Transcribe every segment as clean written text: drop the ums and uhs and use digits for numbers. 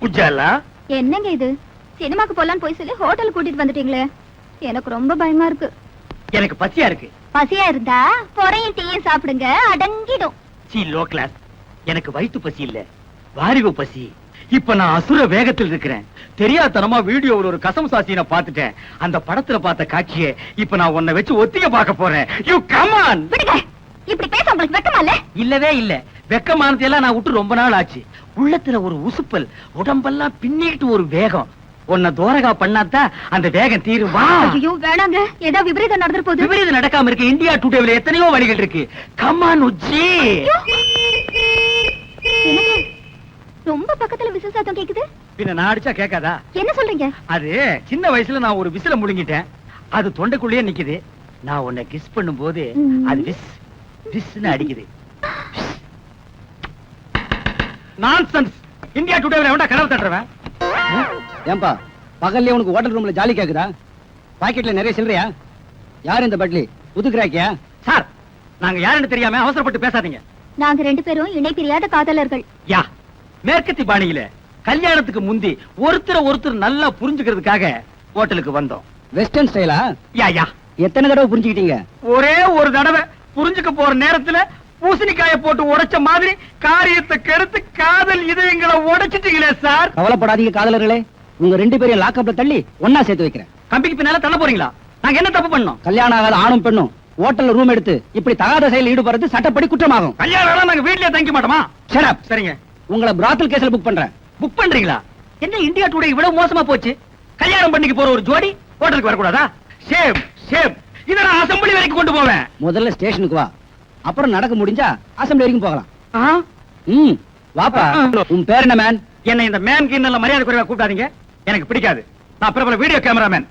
உஜாலா, என்னங்க இது? சினிமாக்கு போலான்னு போய் சொல்லி ஹோட்டல் கூட்டிட்டு வந்துட்டீங்களே, எனக்கு ரொம்ப பயமா இருக்கு. எனக்கு பசியா இருக்கு. பசியா இருந்தா பொறையும் டீயும் சாப்பிடுங்க, அடங்கிடும். C low class. எனக்கு வயிற்று பசி இல்ல, வாரிவு பசி. இப்ப நான் அசுர வேகத்தில் இருக்கிறேன். தெரியாதனமா வீடியோவில் ஒரு கசம் சாசியை பார்த்துட்டேன். அந்த படத்துல பார்த்த காட்சியை இப்ப நான் உன்னை வச்சு ஒத்திக பார்க்க போறேன். You come on. விடுங்க. இப்படி பேச உங்களுக்கு வெக்கமா இல்ல? இல்லவே இல்ல. வெக்கமானது எல்லாம் நான் விட்டு ரொம்ப நாள் ஆச்சு. உள்ளத்துல ஒரு உசுப்பல், உடம்பெல்லாம் பின்னிட்டு ஒரு வேகம். உன்னை தோரகா பண்ணாதான் அந்த வேகம் தீரும். வா. ஐயோ வேணாங்க, ஏதோ விபரீதம் நடந்துற போகுது. விபரீதம் நடக்காம இருக்கு. இந்தியா டுடேல எத்தனையோ வழிகள் இருக்கு. Come on Ujji. என்னங்க ரொம்ப பக்கத்துல விசில் சத்தம் கேக்குது? பின்ன நான் அடிச்சா கேட்காதா? என்ன சொல்றீங்க? அது சின்ன வயசுல நான் ஒரு விசில முழுங்கிட்டேன். அது தொண்டைக்குள்ளேயே நிக்குது. நான் உன்னை கிஸ் பண்ணும் போது அது விஸ் விஸ்னு அடிக்குது. நான்சென்ஸ். இந்தியா டுடேல எவன்டா கனவு தட்டுறவன்? ஏன்பா பகல்ல உனக்கு ஹோட்டல் ரூம்ல ஜாலி கேக்குதா? பாக்கெட்ல நிறைய சில்லறையா? யார் இந்த பட்லி? புதுக்குறாக்கியா? சார், நாங்க யாருன்னு தெரியாம அவசரப்பட்டு பேசாதீங்க. நாங்க ரெண்டு பேரும் இணை பிரியாத காதலர்கள். யா, மேற்கத்தி பாணியில கல்யாணத்துக்கு முந்தி ஒருத்தர் நல்லா புரிஞ்சுக்கிறதுக்காக ஹோட்டலுக்கு வந்தோம். வெஸ்டர்ன் ஸ்டைலா? யா யா. எத்தனை தடவை புரிஞ்சுக்கிட்டீங்க? ஒரே ஒரு தடவை புரிஞ்சுக்க போற நேரத்துல பூசணிக்காய போட்டு உடைச்ச மாதிரி காரியத்தை கெடுத்து காதல் இதயங்களை உடைச்சிட்டீங்களே சார். கவலைப்படாதீங்க காதலர்களே, உங்க ரெண்டு பேரையும் லாக்அப்ல தள்ளி ஒன்னா சேர்த்து வைக்கிறேன். கம்பிக்கு பின்னால தள்ள போறீங்களா? நாங்க என்ன தப்பு பண்ணோம்? கல்யாணம் ஆகாத ஆணும் பெண்ணும் ஹோட்டல்ல ரூம் எடுத்து இப்படி தகாத செயலில் ஈடுபடுறது சட்டப்படி குற்றமாகும். கல்யாணம் நாங்க வீட்லயே தங்கிக்க மாட்டோமா? Shut up. சரிங்க. உங்களை பிராத்தல் கேஸ்ல புக் பண்றேன். புக் பண்றீங்களா? என்ன இந்தியா டுடே இவ்வளவு மோசமா போச்சு? கல்யாணம் பண்ணிக்கு போற ஒரு ஜோடி ஹோட்டலுக்கு வரக்கூடாதா? Shame shame. இத நான் அசெம்பிளி வரைக்கும் கொண்டு போவேன். முதல்ல ஸ்டேஷனுக்கு வா, அப்புறம் நடக்க முடிஞ்சா அசெம்பிளி வரைக்கும் போகலாம். வாப்பா. உன் பேர் என்ன மேன்? என்ன இந்த மேன் கிண்ணல மரியாதை குறைவா கூப்பிடாதீங்க. எனக்கு பிடிக்காது. நான் பிரபல வீடியோ கேமராமேன்.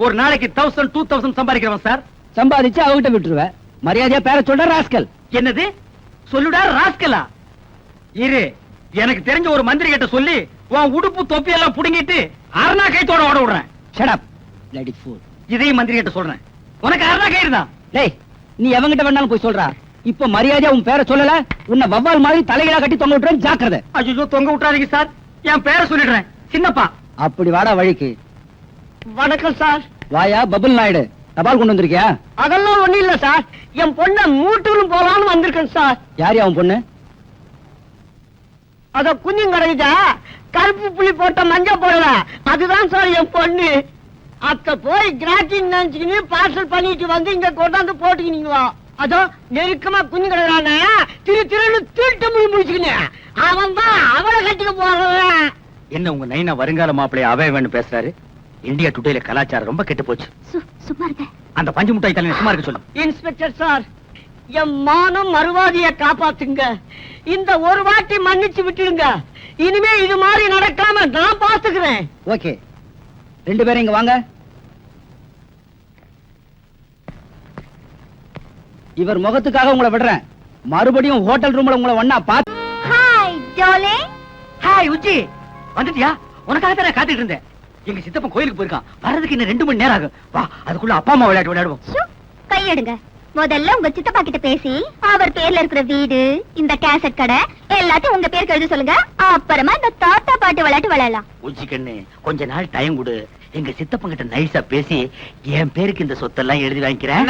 ஒரு நாளைக்கு 1000 2000 சம்பாதிக்கிறவன் சார். சம்பாதிச்சு அவகிட்ட விட்டுருவேன். மரியாதையா பேர சொல்ற ராஸ்கல். என்னது சொல்லுடா ராஸ்கலா? இரு, எனக்கு தெரிஞ்ச ஒரு மந்திரி கிட்ட சொல்லி உன் உடுப்பு தொப்பி எல்லாம் புடுங்கிட்டு அரணா கைத்தோட ஓட விடுறேன். Shut up lady fool. இதையும் மந்திரி கிட்ட சொல்றேன். உனக்கு அரணா கயிறு தான். டேய், நீ எவங்கிட்ட வேணாலும் போய் சொல்றா. இப்ப மரியாதையா உன் பேரை சொல்லல, உன்னை வவ்வால் மாதிரி தலையில கட்டி தொங்க விட்டுறேன். ஜாக்கிரதை. ஐயோ, தொங்க விட்டுறாதீங்க சார். என் பேரை சொல்லிடுறேன். சின்னப்பா. அப்படி வாடா வழிக்கு. வணக்கம் சார். வாயா பபுல் நாயுடு, தபால் கொண்டு வந்திருக்கியா? அதெல்லாம் ஒண்ணு இல்ல சார். என் பொண்ண மூட்டூரும் போலான்னு வந்திருக்கேன் சார். யார் அவன் பொண்ணு? அத குஞ்சும் கிடைச்சா கருப்பு புள்ளி போட்ட மஞ்ச போடல, அதுதான் சார் என் பொண்ணு. அத்த போய் கிராட்டிங் நினைச்சுக்கின்னு பார்சல் பண்ணிட்டு வந்து இங்க கொண்டாந்து போட்டுக்கினீங்களா? அதோ நெருக்கமா குஞ்சு கிடக்குறான திருன்னு திருட்டு முடி முடிச்சுக்கினேன். அவன் தான் அவளை கட்டிக்க போறவன். என்ன உங்க நைனா வருங்கால மாப்பிள்ளைய அவைவன்னு பேசுறாரு? இந்தியா டுடேல கலாச்சாரம் ரொம்ப கெட்டு போச்சு. சும்மா இருங்க. அந்த பஞ்சு முட்டாய் தலைவர் சும்மா இருக்க சொல்லு. இன்ஸ்பெக்டர் சார், என் மானம் மறுவாதிய காப்பாத்துங்க. இந்த ஒரு வாட்டி மன்னிச்சு விட்டுடுங்க. இனிமே இது மாதிரி நடக்காம நான் பாத்துக்கிறேன். ஓகே, ரெண்டு பேரும் இங்க வாங்க. இவர் முகத்துக்காக உங்களை விடுறேன். மறுபடியும் ஹோட்டல் ரூம்ல உங்களை ஒண்ணா பாத்து. Hi darling. ஹாய் உச்சி, வந்துட்டியா? உனக்காக தான் நான் காத்துட்டு இருந்தேன். எங்க சித்தப்பன் கோயிலுக்கு போயிருக்கான். வர்றதுக்கு இன்னும் 2 மணி நேரம் ஆகும். வா, அதுக்குள்ள அப்பா அம்மா விளையாடுவோம். கையெடுங்க. முதல்ல உங்க சித்தப்பா கிட்ட பேசி அவர் பேர்ல இருக்கிற வீடு, இந்த கேசட் கடை எல்லாத்தையும் உங்க பேருக்கு எழுத சொல்லுங்க. அப்புறமா இந்த தாத்தா பாட்டு விளையாட்டு விளையாடலாம். உச்சி கண்ணு, கொஞ்ச நாள் டைம் கொடு. எங்க சித்தப்பன் கிட்ட நைஸா பேசி என் பேருக்கு இந்த சொத்தெல்லாம் எழுதி வாங்கிக்கிறேன்.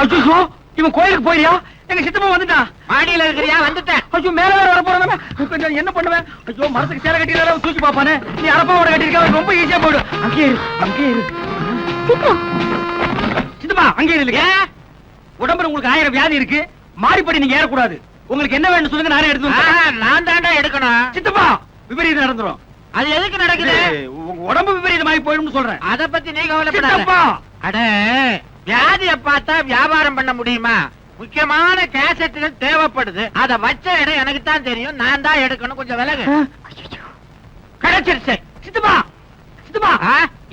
ஐயோ, இவன் கோயிலுக்கு போயிரியா? எங்க சித்தப்பா வந்துட்டான். மாடியில இருக்கிறியா? வந்துட்டேன். ஐயோ, மேல வேற வர போறேன். என்ன பண்ணுவேன்? ஐயோ, மரத்துக்கு சேலை கட்டினால தூக்கி பாப்பானே. நீ அரப்பாவோட கட்டிருக்க, ரொம்ப ஈஸியா போயிடு. அங்கே இரு, அங்கே இரு. சித்தப்பா அங்கே இல்லைங்க. உடம்புல உங்களுக்கு 1000 வியாதி இருக்கு. மாறிப்படி நீங்க ஏறக்கூடாது. உங்களுக்கு என்ன வேணும் சொல்லுங்க, நானே எடுத்து. நான் தாண்டா எடுக்கணும். சித்தப்பா, விபரீதம் நடந்துரும். அது எதுக்கு நடக்குது? உடம்பு விபரீதமாயி போயிடும் சொல்றேன். அத பத்தி நீ கவலைப்படாத. அட, வியாதியை பார்த்தா வியாபாரம் பண்ண முடியுமா? முக்கியமான கேசட்டுகள் தேவைப்படுது. அத வச்ச இடம் எனக்கு தான் தெரியும். நான் தான் எடுக்கணும். கொஞ்சம் விலகு. கிடைச்சிருச்சு. சித்தப்பா, சித்தப்பா,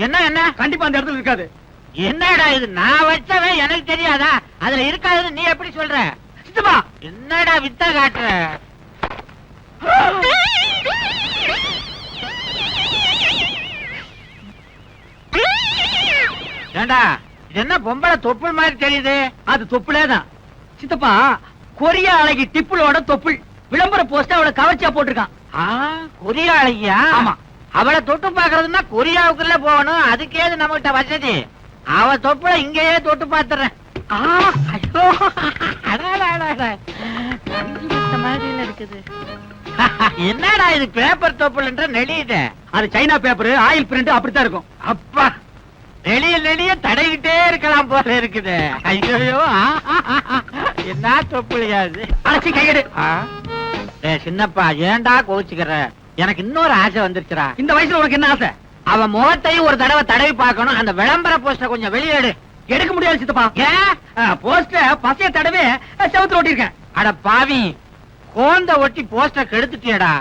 என்ன என்ன? கண்டிப்பா அந்த இடத்துல இருக்காது. என்னடா இது? நான் வச்சவன் எனக்கு தெரியாதா? அதுல இருக்காதுன்னு நீ எப்படி சொல்ற? சித்தப்பா, என்னடா வித்த காட்டுற? ஏண்டா, இது என்ன பொம்பளை தொப்புள் மாதிரி தெரியுது? அது தொப்புளேதான் சித்தப்பா. கொரியா அழகி டிப்புளோட தொப்புள். விளம்பர போஸ்ட் அவளை கவர்ச்சியா போட்டிருக்கான். கொரியாளையா? ஆமா. அவளை தொட்டு பாக்குறதுன்னா கொரியாவுக்குள்ள போகணும். அதுக்கேது நம்மகிட்ட வசதி. அவ தொப்புல இங்கேயே தொட்டு பாத்துறேன். என்னடா இது பேப்பர் தொப்புலன்ற நெளியுத? அது சைனா பேப்பர், ஆயில் பிரிண்ட் அப்படித்தான் இருக்கும். அப்பா நெளிய நெளிய தடைகிட்டே இருக்கலாம் போல இருக்குது. ஐயோ என்ன தொப்புளியாது. அழைச்சி கையெடு. சின்னப்பா ஏன்டா கோச்சுக்கிற? எனக்கு இன்னொரு ஆசை வந்துருச்சுடா. இந்த வயசுல உனக்கு என்ன ஆசை? அவன் முகத்தையும் ஒரு தடவை தடவி பார்க்கணும். அந்த விளம்பர போஸ்டர் கொஞ்சம் வெளியே எடு. எடுக்க முடியாது சித்தப்பா. ஏன்? போஸ்டர் பசைய தடவை செவுத்துல ஒட்டிருக்கேன். அட பாவி, கோந்த ஒட்டி போஸ்டர் கெடுத்துட்டியடா.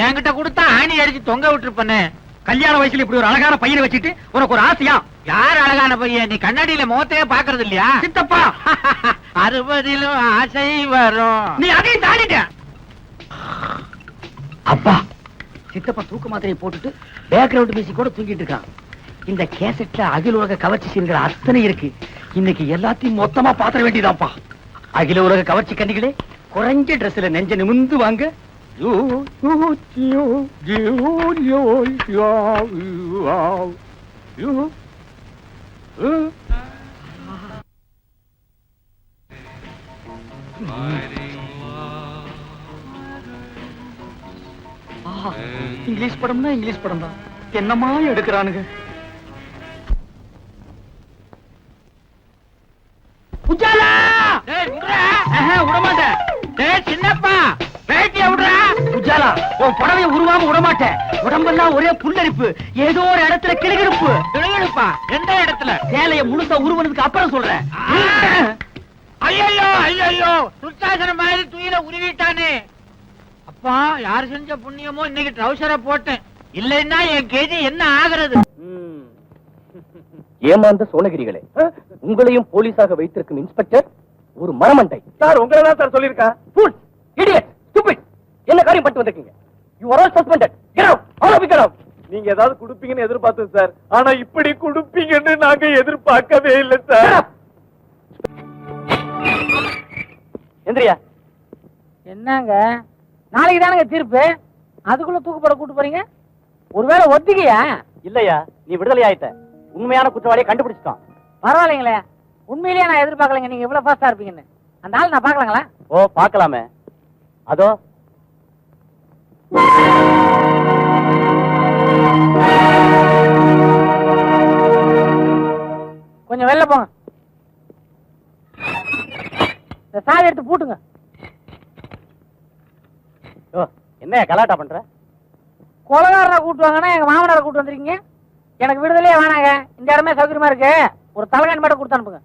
என்கிட்ட கொடுத்தா ஆணி அடிச்சு தொங்க விட்டுருப்பனே. கல்யாண வயசுல இப்படி ஒரு அழகான பையனை வச்சுட்டு உனக்கு ஒரு ஆசையா? யார் அழகான பையன்? நீ கண்ணாடியில முகத்தையே பாக்குறது இல்லையா சித்தப்பா? 60லும் ஆசை வரும். நீ அதையும் தாண்டிட்ட. அப்பா, சித்தப்பா தூக்க மாத்திரையை போட்டுட்டு பேக்ரவுண்ட் மியூசிக் கூட தூங்கிட்டு இருக்கான். இந்த கேசட்ல அகில உலக கவர்ச்சி சீன்கள் அத்தனை இருக்கு. இன்னைக்கு எல்லாத்தையும் மொத்தமா பாத்திர வேண்டியதாப்பா. அகில உலக கவர்ச்சி கண்டிகளே, குறைஞ்ச ட்ரெஸ்ல நெஞ்ச நிமிந்து வாங்க. இங்கிலீஷ் படம்னா இங்கிலீஷ் படம் தான். என்னமா எடுக்கிறானுங்க? சின்னப்பா பேட்டிய விடுறா. உஜாலா, உன் புடவைய உருவாம விடமாட்டேன். உடம்பெல்லாம் ஒரே புல்லரிப்பு. ஏதோ ஒரு இடத்துல கிளுகிழுப்பு. கிளுகிழுப்பா? எந்த இடத்துல? சேலைய முழுசா உருவனதுக்கு அப்புறம் சொல்றேன். ஐயோ ஐயோ, துர்சாசன மாதிரி துயில உருவிட்டானே. அப்பா, யார் செஞ்ச புண்ணியமோ இன்னைக்கு ட்ரௌசரை போட்டேன். இல்லைன்னா என் கேஜி என்ன ஆகிறது? ஏமாந்த சோனகிரிகளே, உங்களையும் போலீஸாக வைத்திருக்கும் இன்ஸ்பெக்டர் ஒரு மரமண்டை. சார் உங்களை தான் சார் சொல்லியிருக்கேன். Fool, idiot, stupid. என்ன காரியம் பண்ணிட்டு வந்திருக்கீங்க? You are all suspended. Get out, all of you get out. நீங்க ஏதாவது குடுப்பீங்கன்னு எதிர்பார்த்தோம் சார். ஆனா இப்படி குடுப்பீங்கன்னு நாங்க எதிர்பார்க்கவே இல்லை சார். எந்திரியா. என்னங்க நாளைக்கு தானங்க தீர்ப்பு, அதுக்குள்ள தூக்குப்பட கூட்டு போறீங்க? ஒருவேளை ஒத்திக்கையா? இல்லையா, நீ விடுதலை ஆயிட்ட. உண்மையான குற்றவாளியை கண்டுபிடிச்சிட்டான். பரவாயில்லைங்களே, உண்மையிலேயே நான் எதிர்பார்க்கலைங்க நீங்க இவ்வளவு ஃபாஸ்டா இருப்பீங்கன்னு. அந்த ஆள் நான் பாக்கலாங்களா? ஓ, பார்க்கலாமே. அதோ கொஞ்சம் வெளில போங்க. இந்த சாவி எடுத்து பூட்டுங்க. என்ன கலாட்டா பண்ற? கொலகாரனை கூட்டு வாங்கன்னா எங்க மாமனாரை கூட்டு வந்திருக்கீங்க. எனக்கு விடுதலையே வேணாங்க. இந்த இடமே சௌகரியமா இருக்கு. ஒரு தலைகாணி மட்டும் கொடுத்து அனுப்புங்க.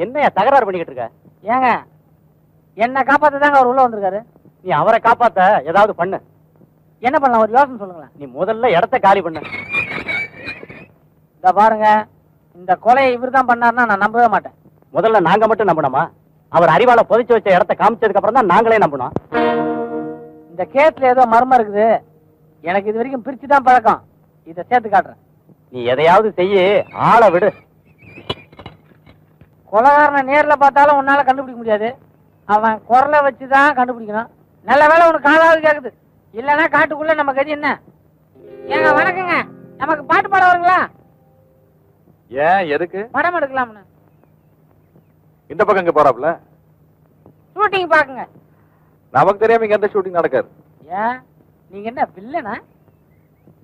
என்ன தகராறு பண்ணிக்கிட்டு இருக்க? ஏங்க, என்ன காப்பாத்த தாங்க அவர் உள்ள வந்திருக்காரு. நீ அவரை காப்பாத்த ஏதாவது பண்ணு. என்ன பண்ணலாம், ஒரு யோசனை சொல்லுங்களேன். நீ முதல்ல இடத்த காலி பண்ணு. இந்த பாருங்க, இந்த கொலையை இவர் தான் பண்ணாருன்னா நான் நம்பவே மாட்டேன். முதல்ல நாங்க மட்டும் நம்பணுமா? அவர் அறிவால புதைச்சு வச்ச இடத்த காமிச்சதுக்கு அப்புறம் தான் நாங்களே நம்பணும். இந்த கேஸ்ல ஏதோ மர்மம் இருக்குது. எனக்கு இது வரைக்கும் பிரிச்சு தான் பழக்கம். இதை சேர்த்து காட்டுறேன். நீ எதையாவது செய்ய, ஆளை விடு. கொலைகாரனை நேர்ல பார்த்தாலும் உன்னால கண்டுபிடிக்க முடியாது. அவன் குரலை வச்சுதான் கண்டுபிடிக்கணும். நல்ல வேலை உனக்கு காதாவது கேக்குது. இல்லன்னா காட்டுக்குள்ள நம்ம கதி என்ன? ஏங்க வணக்கங்க, நமக்கு பாட்டு பாட வருங்களா? ஏன், எதுக்கு? படம் எடுக்கலாம்னு. இந்த பக்கம் இங்க போறாப்ல ஷூட்டிங் பாக்குங்க. நமக்கு தெரியாம இங்க எந்த ஷூட்டிங் நடக்காது. ஏன், நீங்க என்ன வில்லனா?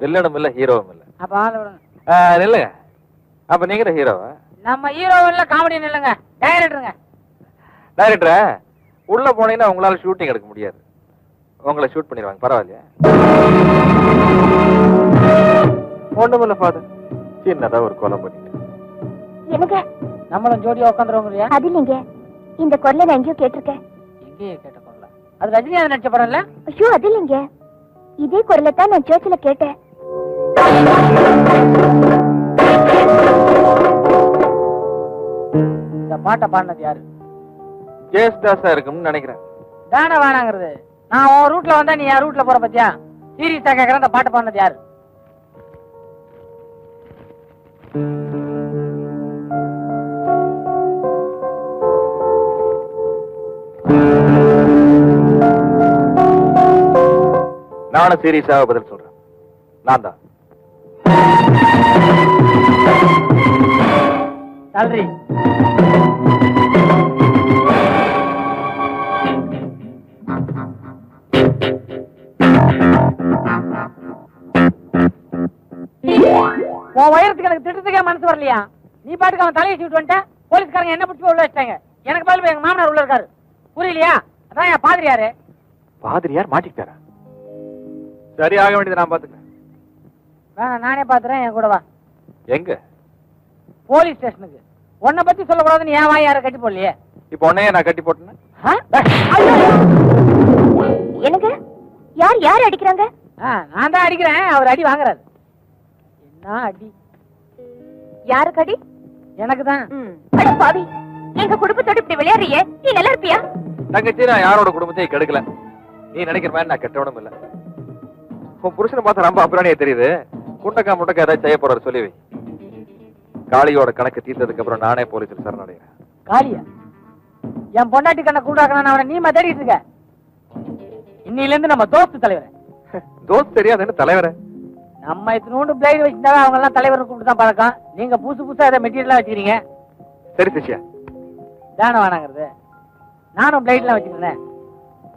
வில்லனும் இல்ல, ஹீரோவும் இல்ல. அப்ப ஆள விடுங்க. இல்ல, அப்ப நீங்க ஹீரோவா? நம்ம ஹீரோ இல்ல, காமெடி இல்லங்க, டைரக்டருங்க. டைரக்டரா? உள்ள போனீங்கன்னா உங்களால ஷூட்டிங் எடுக்க முடியாது. உங்களை ஷூட் பண்ணிடுவாங்க. பரவாயில்லையா? ஒண்ணுமில்ல ஃபாதர், சின்னதா ஒரு கொலை பண்ணிட்டேன். எனக்கு நம்மளும் ஜோடியா உட்காந்துருவோம் இல்லையா? அது இல்லைங்க, இந்த குரலை நான் எங்கேயோ கேட்டிருக்கேன். எங்கேயே கேட்ட குரல? அது ரஜினிகாந்த் நடிச்ச படம் இல்ல? ஐயோ, அது இல்லைங்க, இதே குரலை தான் நான் சர்ச்சில் கேட்டேன். இந்த பாட்டை பாடினது யாரு? ஜேஸ்தாஸா இருக்கும்னு நினைக்கிறேன். தானே வேணாங்கிறது. நான் உன் ரூட்ல வந்தா நீ யார் ரூட்ல போற பத்தியா? சீரியஸா கேக்குறேன், இந்த பாட்டு பாடினது யாரு? நானும் சீரியஸாக பதில் சொல்றேன். நான் தான். salary. உன் உயரத்துக்கு எனக்கு திட்டத்துக்கே மனசு வரலையா? நீ பாட்டுக்கு அவன் தலையை சீட்டு வந்துட்ட, போலீஸ்காரங்க என்ன பிடிச்சி உள்ள வச்சிட்டாங்க. எனக்கு பதில் எங்க மாமனார் உள்ள இருக்காரு. புரியலையா? அதான் என் பாதிரியாரு. பாதிரியார் மாட்டிக்கிட்டாரா? சரி, ஆக வேண்டியது நான் பாத்துக்கிறேன். வேணாம், நானே பாத்துறேன். என் கூட வா. எங்க? போலீஸ் ஸ்டேஷனுக்கு. உன்னை பத்தி சொல்லக்கூடாதுன்னு ஏன் வாய் யார கட்டி போடலையே? இப்ப உன்னையே நான் கட்டி போட்டேன். எனக்கு யார் யார் அடிக்கிறாங்க? நான் தான் அடிக்கிறேன், அவர் அடி வாங்குறாரு. என்ன அடி? யாருக்கு அடி? எனக்கு தான். அட பாவி, எங்க குடும்பத்தோட இப்படி விளையாடுறியே, நீ நல்லா இருப்பியா? தங்கச்சி, நான் யாரோட குடும்பத்தையும் கெடுக்கல. நீ நினைக்கிற மாதிரி நான் கெட்டவனும் இல்ல. உன் புருஷனை பார்த்தா ரொம்ப அப்புறானே தெரியுது. குண்டக்கா முண்டக்கா ஏதாவது செய்ய போறாரு சொல்லி வை. காளியோட கணக்கு தீர்த்ததுக்கு அப்புறம் நானே போலீஸில் சரணடைகிறேன். காளியா? என் பொண்டாட்டி கண்ணை கூடாக்கணும் அவனை நீ தேடிட்டு இருக்க. இன்னில இருந்து நம்ம தோஸ்து தலைவர். தோஸ்து தெரியாதுன்னு தலைவர. நம்ம இத்தனோண்டு பிளேடு வச்சிருந்தா அவங்க எல்லாம் தலைவர் கூப்பிட்டு தான் பழக்கம். நீங்க புதுசு புதுசா ஏதாவது மெட்டீரியலா வச்சுக்கிறீங்க. சரி சிஷ்யா. தானே வேணாங்கிறது. நானும் பிளேட்லாம் வச்சுக்கிறேன்.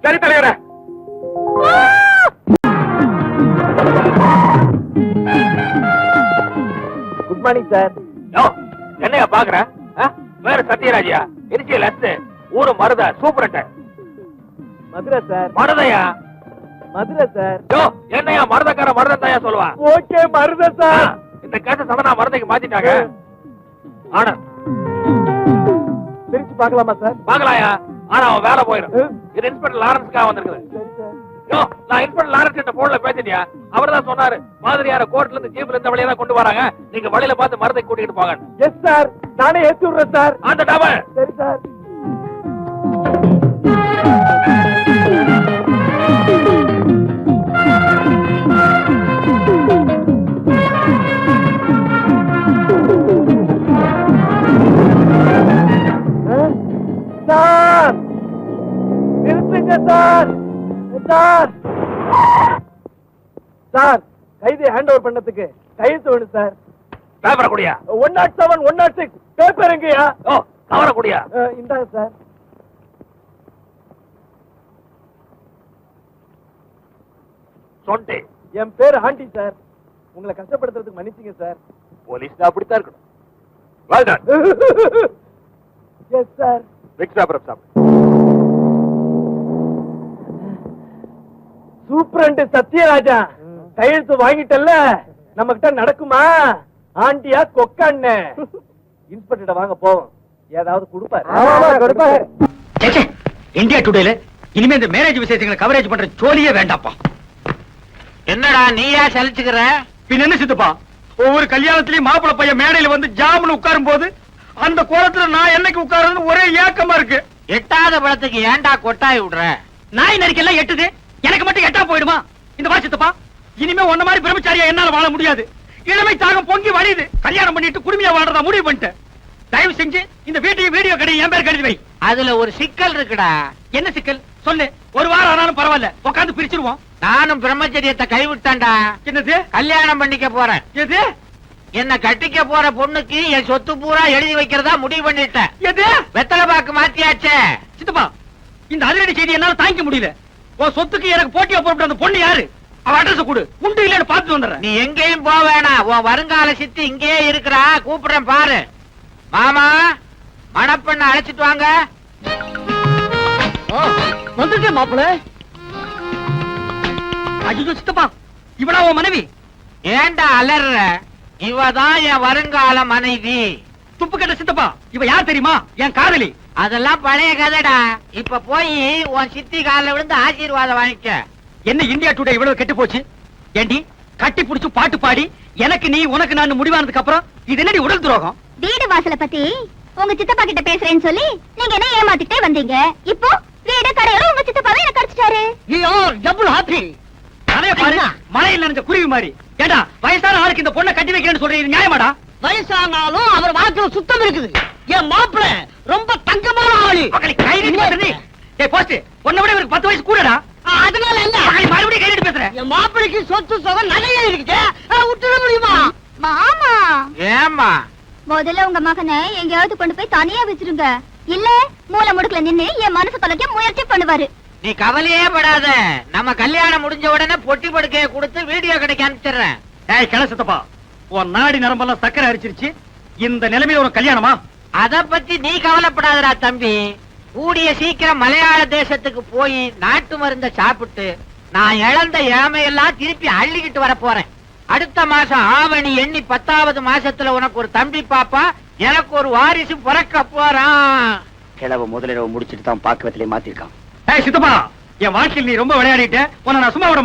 சரி தலைவர. Good morning sir. என்னையா பாக்குற? வேற சத்யராஜியா? இருச்சிய லஸ்ட் ஊரு மருத சூப்பரட்ட. மதுரை சார். மருதையா? மதுரை சார். என்னையா மருதக்கார மருதன் தாயா சொல்லுவா? Okay Maruthai sir. இந்த கேச சதனா மருதைக்கு மாத்திட்டாங்க. ஆனந்த் பிரிச்சு பார்க்கலாமா சார்? பாக்கலாயா? ஆனா அவன் வேலை போயிடும். இது இன்ஸ்பெக்டர் லாரன்ஸ்க்காக வந்திருக்குது. நான் இன்ஸ்பெக்டர் லாரன்ஸ் கிட்ட போன்ல பேசிட்டியா? அவர் தான் சொன்னாரு மாதிரியார கோர்ட்ல இருந்து ஜீப்ல இந்த வழியா தான் கொண்டு வராங்க. நீங்க வழியில பார்த்து மருதை கூட்டிட்டு போங்க. எஸ் சார், நானே ஏத்தி விடுறேன் சார். அந்த டபுள். சரி சார். சார் நிறுத்துங்க சார். சார் சார், கைதியை ஹேண்ட் ஓவர் பண்ணதுக்கு கையெழுத்து வேணும் சார். பேப்பரை குடியா? 107 106 பேப்பர் எங்கயா? கவரை குடியா? இந்தாங்க சார். சொன்ன என் பேரு ஆண்டி சார். உங்களை கஷ்டப்படுத்துறதுக்கு மன்னிச்சிங்க சார். போலீஸ் அப்படித்தான் இருக்கணும். Well done. Yes sir. பிக் சாப்பிட சாப்பிடு. சூப்பரண்ட் சத்யராஜா, கையெழுத்து வாங்கிட்டல்ல, நம்ம கிட்ட நடக்குமா? ஆண்டியா கொக்கான்னு இன்ஸ்பெக்டர் வாங்க போவோம். ஏதாவது கொடுப்பாரு. இந்தியா டுடேல இனிமே இந்த மேரேஜ் விசேஷங்களை கவரேஜ் பண்ற ஜோலியே வேண்டாப்பா. என்னடா நீயா சலிச்சுக்கிற? பின் என்ன சித்தப்பா, ஒவ்வொரு கல்யாணத்திலயும் மாப்பிள பையன் மேடையில வந்து ஜாமுன்னு உட்காரும் போது அந்த கோலத்துல நான் என்னைக்கு உட்காருன்னு ஒரே ஏக்கமா இருக்கு. எட்டாத பழத்துக்கு ஏன்டா கொட்டாய் விடுற? நாய் நரிக்கெல்லாம் எட்டுது, எனக்கு மட்டும் எட்டா போயிடுமா? இந்த வா சித்தப்பா, இனிமே உன்ன மாதிரி பிரம்மச்சாரியா என்னால வாழ முடியாது. இளமை தாகம் பொங்கி வழியுது. கல்யாணம் பண்ணிட்டு குடுமையா வாழ்றதா முடிவு பண்ணிட்டேன். தயவு செஞ்சு இந்த வீடியோ கடையை என் பேர் கழுதி வை. அதுல ஒரு சிக்கல் இருக்குடா. என்ன சிக்கல் சொல்லு. ஒரு வாரம் ஆனாலும் பரவாயில்ல, உட்காந்து பிரிச்சிருவோம். நானும் பிரம்மச்சரியத்தை கைவிட்டான்டா. என்னது? கல்யாணம் பண்ணிக்க போறேன். எது? என்ன கட்டிக்க போற பொண்ணுக்கு என் சொத்து பூரா எழுதி வைக்கிறதா முடிவு பண்ணிட்டேன். எது? வெத்தலை பாக்கு மாத்தியாச்சே. சித்தப்பா, இந்த அதிரடி செய்தி என்னால தாங்கிக்க முடியல. உன் சொத்துக்கு எனக்கு போட்டியா போட்டு அந்த பொண்ணு யாரு? அவ அட்ரஸ் கொடு, உண்டு இல்லன்னு பார்த்து வந்துடுறேன். நீ எங்கேயும் போக வேணாம். உன் வருங்கால சித்தி இங்கேயே இருக்கிறா. கூப்பிடுறேன் பாரு. மாமா, மணப்பெண்ண அழைச்சிட்டு வாங்க. வந்துட்டே மாப்பிள. ஐயோ சித்தப்பா, இவனா உன் மனைவி? ஏண்டா அலற? இவதான் என் வருங்கால மனைவி. துப்பு கட்ட சித்தப்பா, இவ யார் தெரியுமா? என் காதலி. அதெல்லாம் பழைய கதைடா. இப்ப போய் உன் சித்தி காலில் விழுந்து ஆசீர்வாதம் வாங்கிக்க. என்ன இந்தியா டுடே இவ்வளவு கெட்டு போச்சு? ஏண்டி கட்டி புடிச்சு பாட்டு பாடி எனக்கு நீ உனக்கு நான் முடிவானதுக்கு அப்புறம் இது என்னடி உடல் துரோகம்? வீடு வாசலை பத்தி உங்க சித்தப்பா கிட்ட பேசுறேன்னு சொல்லி நீங்க என்ன ஏமாத்திட்டே வந்தீங்க. இப்போ வீடு கடையோட உங்க சித்தப்பாவே என்ன கடிச்சிட்டாரு. Double happy. அதே பாரு, மழையில் நனைஞ்ச குருவி மாதிரி. ஏண்டா வயசான ஆளுக்கு இந்த பொண்ணை கட்டி வைக்கிறேன்னு சொல்றீங்க, நியாயமாடா? வயசானாலும் அவர் வாழ்க்கையில சுத்தம் இருக்குது. என் மாப்பிள்ள ரொம்ப தங்கமான ஆளு. ஏய் போஸ்ட், உன்னை விட இவருக்கு 10 வயசு கூடடா. அதனால என்ன மறுபடியும் கையெழுத்து பேசுறேன். என் மாப்பிளைக்கு சொத்து சுகம் நிறைய இருக்குது விட்டுட முடியுமா? மாமா ஏம்மா முதல்ல உங்க மகனை எங்கேயாவது கொண்டு போய் தனியா வச்சிருங்க, இல்ல மூல முடுக்குல நின்னு என் மனசு தொலைக்க முயற்சி பண்ணுவாரு. நீ கவலையே படாத, நம்ம கல்யாணம் முடிஞ்ச உடனே பொட்டி படுக்கைய கொடுத்து வீடியோ கடைக்கு அனுப்பிச்சிடுறேன். ஏய் கிளை சித்தப்பா, உன் நாடி நரம்பெல்லாம் சக்கரை அரிச்சிருச்சு. இந்த நிலைமையில ஒரு கல்யாணமா? அத பத்தி நீ கவலைப்படாதடா தம்பி. கூடிய சீக்கிரம் மலையாள தேசத்துக்கு போய் நாட்டு மருந்த சாப்பிட்டு நான் இழந்த இளமையெல்லாம் திருப்பி அள்ளிக்கிட்டு வர போறேன். அடுத்த மாசம் ஆவணி எண்ணி 10வது மாசத்துல உனக்கு ஒரு தம்பி பாப்பா, எனக்கு ஒரு வாரிசு பிறக்க போறான். கிழவ முதலிரவு முடிச்சிட்டு தான் பாக்குவத்திலே மாத்திருக்கான். ஏய் சித்தப்பா, என் வாழ்க்கையில் நீ ரொம்ப விளையாடிட்ட. உன்னை நான் சும்மா விட மாட்டேன்.